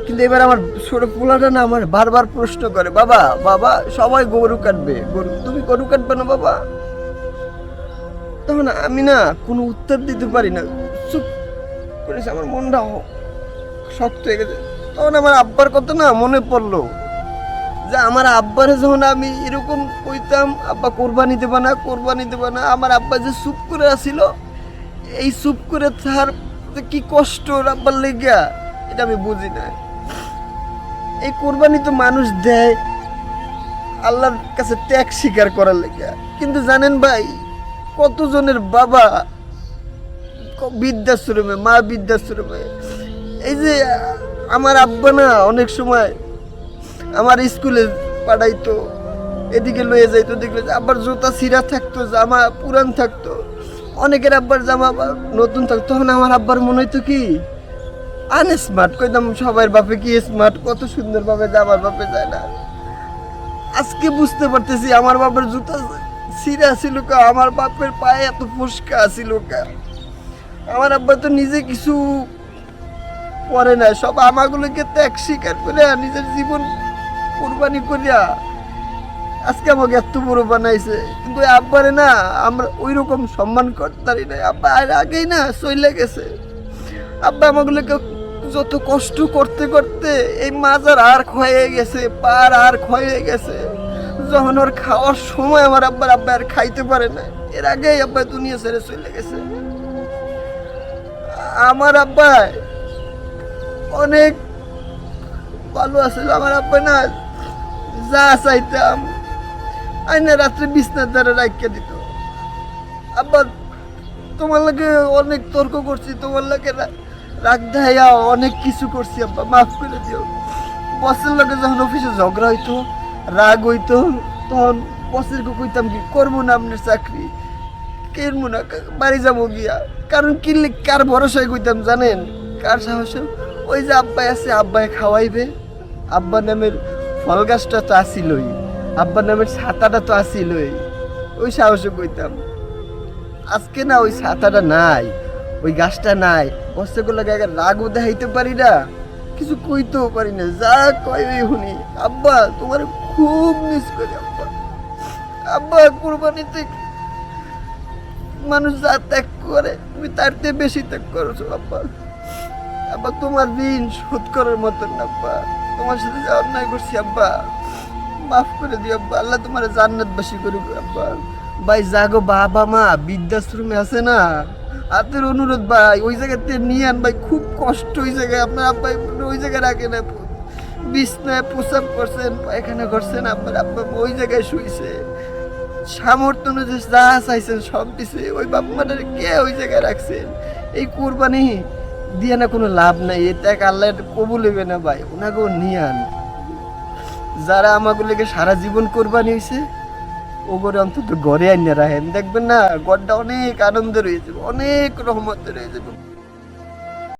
কিন্তু এবার আমার ছোট পোলাটা না আমার বারবার প্রশ্ন করে, বাবা বাবা সবাই গরু কাটবে, গরু তুমি গরু কাটবে না বাবা? তখন আমি না কোনো উত্তর দিতে পারি না, চুপ করেছে, আমার মনটা শক্ত হয়ে গেছে। তখন আমার আব্বার কথা না মনে পড়লো, যে আমার আব্বারে যখন আমি এরকম কইতাম, আব্বা কোরবানি দেবা না, কোরবানি দেবা না, আমার আব্বা যে চুপ করে আসিল, এই চুপ করে তার কি কষ্ট ওর আব্বার লেগা, এটা আমি বুঝি না। এই কোরবানি তো মানুষ দেয় আল্লাহর কাছে ত্যাগ স্বীকার করার লেগা, কিন্তু জানেন ভাই কতজনের বাবা বৃদ্ধাশ্রমে, মা বৃদ্ধাশ্রমে। এই যে আমার আব্বা না অনেক সময় আমার স্কুলে পাঠাইতো, এদিকে লয়ে যাইতো, দেখলে আব্বার জুতা ছিঁড়া থাকতো, জামা পুরান থাকতো, অনেকের আব্বার জামা নতুন থাকতো। তখন আমার আব্বার মনে হইতো কি আনস্মার্ট, কইতাম সবার বাপে কি স্মার্ট, কত সুন্দর ভাবে জামার বাপে যায় না। আজকে বুঝতে পারতেছি আমার বাপের জুতা ছিঁড়া ছিল কা, আমার বাপের পায়ে এত ফুসকা ছিল কা। আমার আব্বা তো নিজে কিছু পরে না, সব আমাগুলোকে ত্যাগ স্বীকার করে নিজের জীবন কোরবানি করিয়া আজকে আমাকে এত বড় বানাইছে। কিন্তু আব্বারে না আমরা ওই রকম সম্মান করতারি না, আব্বা আর আগেই না চলে গেছে। আব্বা আমাগুলোকে যত কষ্ট করতে করতে এই মাজার আর ক্ষয়ে গেছে, পার আর ক্ষয়ে গেছে। যখন ওর খাওয়ার সময় আমার আব্বা আর খাইতে পারে না, এর আগেই আব্বা দুনিয়া ছেড়ে চলে গেছে। আমার আব্বা অনেক ভালো আছিল। আমার আব্বা না যা চাইতাম আইনা রাত্রে বিছনার দ্বারা রাখিয়া দিত। আব্বা তোমার লাগে অনেক তর্ক করছি, তোমার লাগে রাগ দেয়া অনেক কিছু করছি, আব্বা মাফ করে দিও। বসের লাগে যখন অফিসে ঝগড়া হইতো, রাগ হইতো, তখন বসের কইতাম কি করবো না আপনার চাকরি, কেরবো না, বাড়ি যাবো গিয়া। কারণ কি কার ভরসায় কইতাম জানেন, কার সাহসে? ওই যে আব্বাই আছে, আব্বাই খাওয়াইবে, আব্বা নামের ফল গাছটা তো আসিলই, আব্বা নামের ছাতাটা তো আসিলই, ওই সাহসে কইতাম। আজকে না ওই ছাতাটা নাই, ওই গাছটা নাই, বস্তাগুলো গায়ে রাগও দেখাইতে পারি না, কিছু কইতেও পারি না, যা কয় ওই শুনি। আব্বা তোমার খুব মিস করি আব্বা। আব্বা কোরবানিতে মানুষ যা ত্যাগ করে তুমি তার চেয়ে বেশি ত্যাগ করছো আব্বা। আব্বা তোমার ঋণ শোধ করার মতন না আব্বা, তোমার সাথে যা অন্যায় করছি আব্বা মাফ করে দিও আব্বা, আল্লাহ তোমার জান্নাতবাসী করুক আব্বা। ভাই জাগো বাবা মা বৃদ্ধাশ্রমে আছে না, হাতের অনুরোধ ভাই ওই জায়গাতে নিয়ে আন ভাই, খুব কষ্ট ওই জায়গায়। আপনার আব্বা ওই জায়গায় রাখে না, বিছনায় প্রসাব করছেন, পায়খানা করছেন, আপনার আব্বা ওই জায়গায় শুইছে, সামর্থ্য অনুযায়ী যা চাইছেন সব দিছে, ওই বাপ মাটারে কে ওই জায়গায় রাখছেন? এই কোরবানি দিয়ে না কোনো লাভ নাই, এটা আল্লাহ কবুল হইবে না ভাই, ওনাকেও নিয়ে আন। যারা আমাগুলোকে সারা জীবন কোরবানি হয়েছে ওগুলো অন্তত ঘরে আইনে রাখেন, দেখবেন না ঘরটা অনেক আনন্দ রয়েছে, অনেক রহমতে রয়েছে।